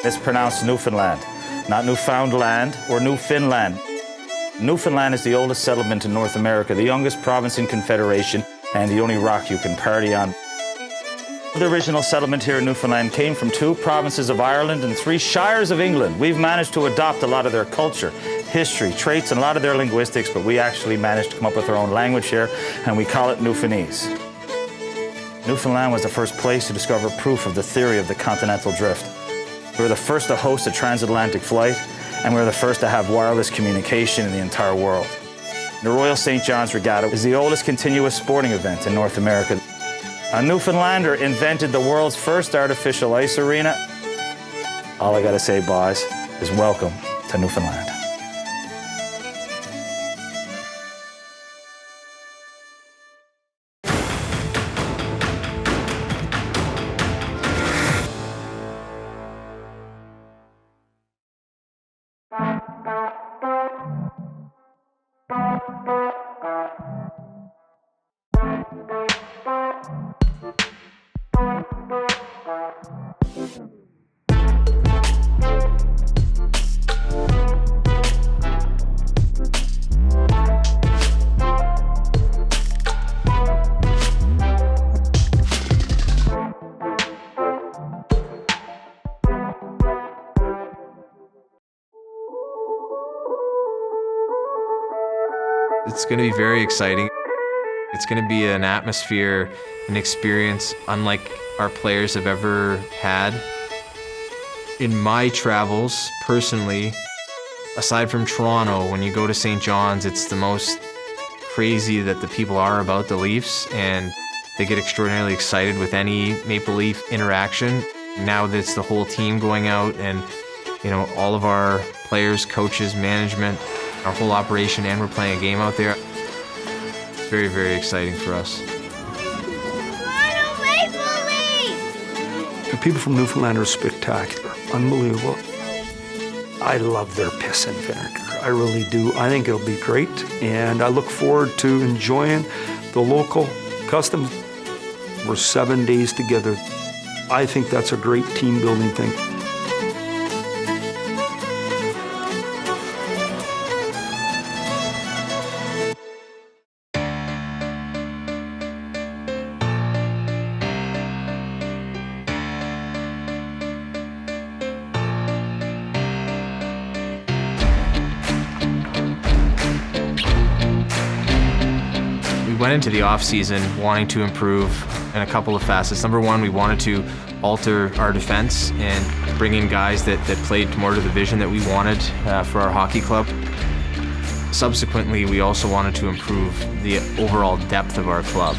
It's pronounced Newfoundland, not Newfoundland or Newfoundland. Newfoundland is the oldest settlement in North America, the youngest province in Confederation, and the only rock you can party on. The original settlement here in Newfoundland came from 2 provinces of Ireland and 3 shires of England. We've managed to adopt a lot of their culture, history, traits, and a lot of their linguistics, but we actually managed to come up with our own language here, and we call it Newfoundlandese. Newfoundland was the first place to discover proof of the theory of the continental drift. We were the first to host a transatlantic flight, and we were the first to have wireless communication in the entire world. The Royal St. John's Regatta is the oldest continuous sporting event in North America. A Newfoundlander invented the world's first artificial ice arena. All I gotta say, boys, is welcome to Newfoundland. It's going to be very exciting. It's going to be an atmosphere, an experience unlike our players have ever had. In my travels, personally, aside from Toronto, when you go to St. John's, it's the most crazy that the people are about the Leafs, and they get extraordinarily excited with any Maple Leaf interaction. Now that it's the whole team going out and, all of our players, coaches, management, our whole operation, and we're playing a game out there. It's very, very exciting for us. The people from Newfoundland are spectacular, unbelievable. I love their piss and vinegar, I really do. I think it'll be great, and I look forward to enjoying the local customs. We're 7 days together. I think that's a great team building thing. We went into the off-season wanting to improve in a couple of facets. Number one, we wanted to alter our defense and bring in guys that played more to the vision that we wanted for our hockey club. Subsequently, we also wanted to improve the overall depth of our club.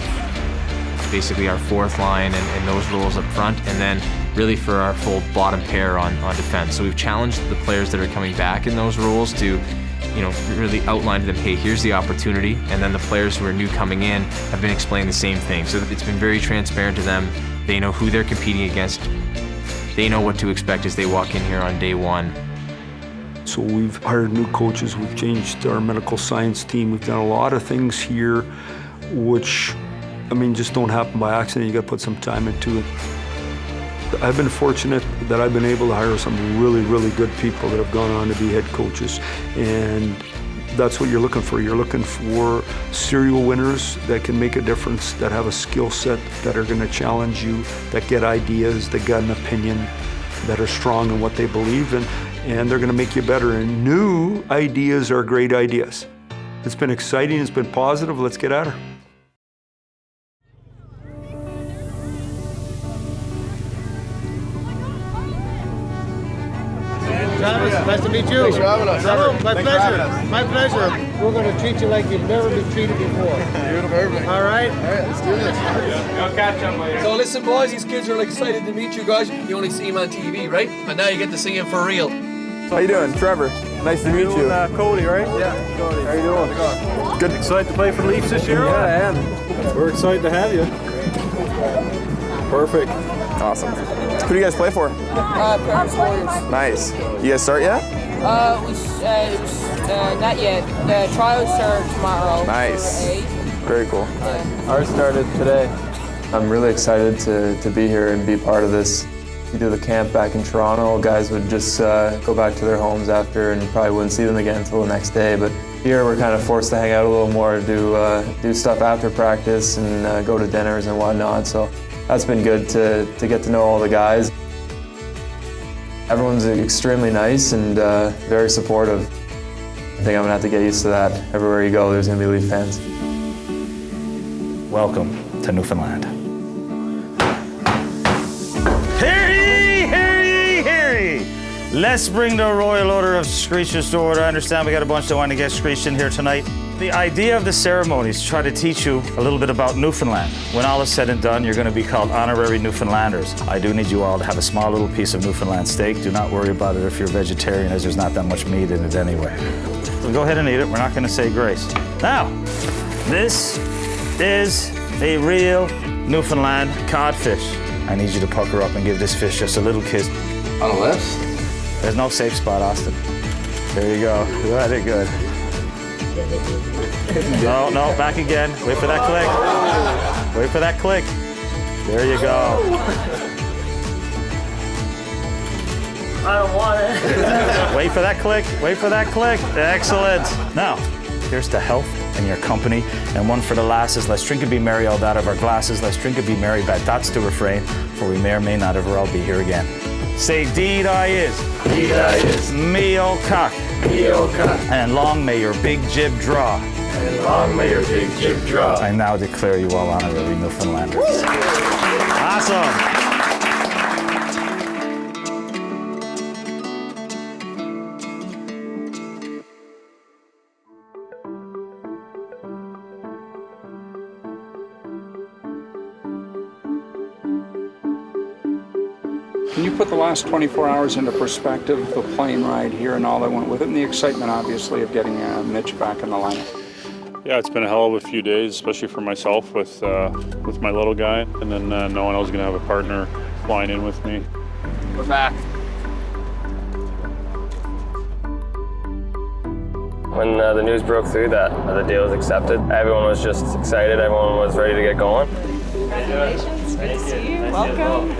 Basically our fourth line and those roles up front, and then really for our full bottom pair on defense. So we've challenged the players that are coming back in those roles to really outline to them, hey, here's the opportunity, and then the players who are new coming in have been explaining the same thing. So it's been very transparent to them. They know who they're competing against. They know what to expect as they walk in here on day one. So we've hired new coaches, we've changed our medical science team, we've done a lot of things here, which, just don't happen by accident. You gotta put some time into it. I've been fortunate that I've been able to hire some really, really good people that have gone on to be head coaches. And that's what you're looking for. You're looking for serial winners that can make a difference, that have a skill set, that are gonna challenge you, that get ideas, that got an opinion, that are strong in what they believe in, and they're gonna make you better. And new ideas are great ideas. It's been exciting, it's been positive, let's get at her. Travis, nice to meet you. Thanks for having us. Hello, my pleasure. My pleasure. We're going to treat you like you've never been treated before. Perfect. All right? All right, let's do this. I'll catch up later. So listen, boys, these kids are excited to meet you guys. You only see them on TV, right? And now you get to see them for real. How you doing? Trevor. Nice to meet you. Cody, right? Yeah, Cody. How you doing? Good. Excited to play for the Leafs this year? Yeah, I am. We're excited to have you. Perfect. Awesome. Who do you guys play for? Paris Warriors. Nice. You guys start yet? Not yet. The trials start tomorrow. Nice. Very cool. Yeah. Ours started today. I'm really excited to be here and be part of this. we do the camp back in Toronto, guys would just go back to their homes after and probably wouldn't see them again until the next day. But here we're kind of forced to hang out a little more, do stuff after practice and go to dinners and whatnot. So that's been good to get to know all the guys. Everyone's extremely nice and very supportive. I think I'm gonna have to get used to that. Everywhere you go, there's gonna be Leaf fans. Welcome to Newfoundland. Hear ye, hear ye, hear ye. Let's bring the royal order of screechers to order. I understand we got a bunch that want to get screeched in here tonight. The idea of the ceremony is to try to teach you a little bit about Newfoundland. When all is said and done, you're going to be called honorary Newfoundlanders. I do need you all to have a small little piece of Newfoundland steak. Do not worry about it if you're vegetarian, as there's not that much meat in it anyway. So go ahead and eat it. We're not going to say grace. Now, this is a real Newfoundland codfish. I need you to pucker up and give this fish just a little kiss. On the lips? There's no safe spot, Austin. There you go. Very good. No, back again. Wait for that click. Wait for that click. There you go. I don't want it. Wait for that click. Wait for that click. Excellent. Now, here's to health and your company, and one for the lasses. Let's drink and be merry all out of our glasses. Let's drink and be merry, but that's the refrain, for we may or may not ever all be here again. Say, deed I is. Deed I is. Me o cock. Me o cock. And long may your big jib draw. And long may your big jib draw. I now declare you all honorary Newfoundlanders. Awesome. Can you put the last 24 hours into perspective, the plane ride here and all that went with it, and the excitement, obviously, of getting Mitch back in the lineup? Yeah, it's been a hell of a few days, especially for myself with my little guy, and then knowing I was going to have a partner flying in with me. We're back. When the news broke through that the deal was accepted, everyone was just excited. Everyone was ready to get going. Congratulations. Good to see you. Welcome.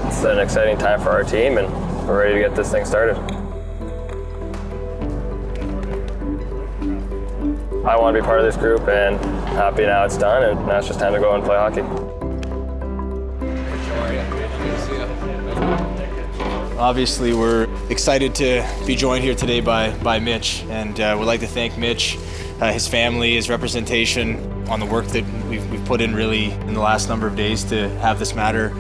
It's an exciting time for our team, and we're ready to get this thing started. I want to be part of this group, and happy now it's done, and now it's just time to go and play hockey. Obviously, we're excited to be joined here today by Mitch, and we'd like to thank Mitch, his family, his representation on the work that we've put in really in the last number of days to have this matter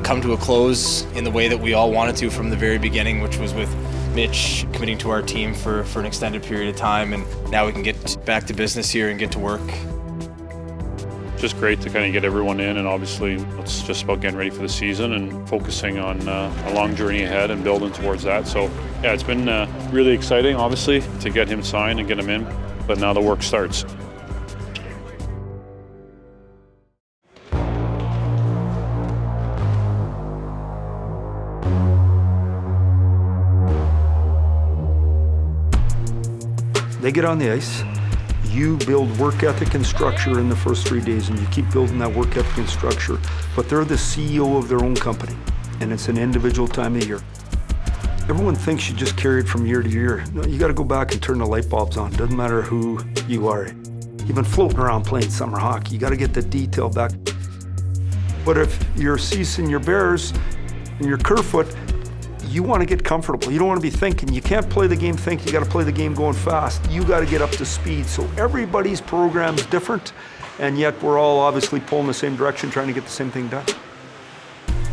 come to a close in the way that we all wanted to from the very beginning, which was with Mitch committing to our team for an extended period of time, and now we can get back to business here and get to work. Just great to kind of get everyone in, and obviously it's just about getting ready for the season and focusing on a long journey ahead and building towards that. So yeah, it's been really exciting, obviously, to get him signed and get him in, but now the work starts. They get on the ice, you build work ethic and structure in the first 3 days, and you keep building that work ethic and structure, but they're the CEO of their own company, and it's an individual time of year. Everyone thinks you just carry it from year to year. No, you gotta go back and turn the light bulbs on. Doesn't matter who you are. You've been floating around playing summer hockey. You gotta get the detail back. But if you're Cease and your Bears and your Kerfoot, you want to get comfortable. You don't want to be thinking. You can't play the game thinking. You got to play the game going fast. You got to get up to speed. So everybody's program's different, and yet we're all obviously pulling the same direction, trying to get the same thing done.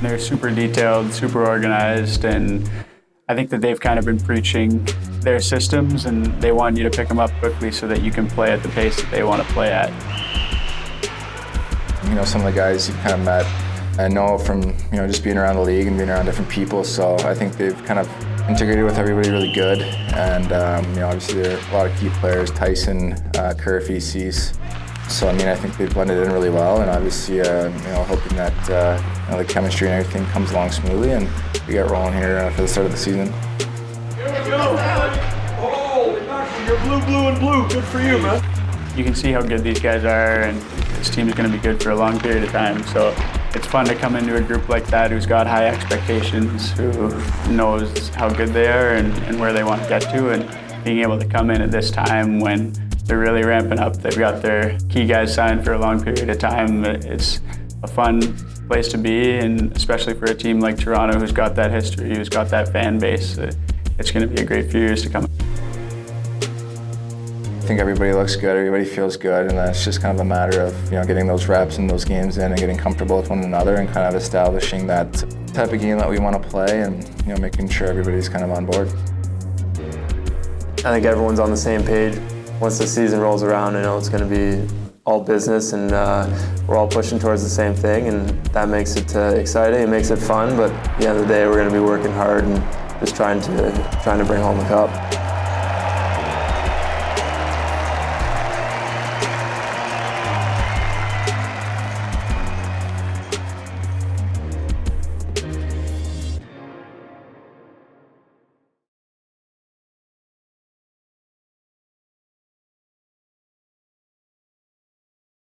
They're super detailed, super organized, and I think that they've kind of been preaching their systems, and they want you to pick them up quickly so that you can play at the pace that they want to play at. You know, some of the guys you kind of met, I know from, you know, just being around the league and being around different people, so I think they've kind of integrated with everybody really good, and you know, obviously there are a lot of key players, Tyson, Kerfoot, Cease, so I mean, I think they've blended in really well, and obviously, you know, hoping that you know, the chemistry and everything comes along smoothly, and we get rolling here for the start of the season. Here we go! Holy mackerel, you're blue, blue, and blue. Good for you, man. You can see how good these guys are, and this team is going to be good for a long period of time, so it's fun to come into a group like that who's got high expectations, who knows how good they are and where they want to get to, and being able to come in at this time when they're really ramping up. They've got their key guys signed for a long period of time. It's a fun place to be, and especially for a team like Toronto who's got that history, who's got that fan base. It's going to be a great few years to come. I think everybody looks good, everybody feels good, and then it's just kind of a matter of getting those reps and those games in and getting comfortable with one another and kind of establishing that type of game that we want to play, and making sure everybody's kind of on board. I think everyone's on the same page. Once the season rolls around, I know it's going to be all business, and we're all pushing towards the same thing, and that makes it exciting. It makes it fun, but at the end of the day, we're going to be working hard and just trying to bring home the cup.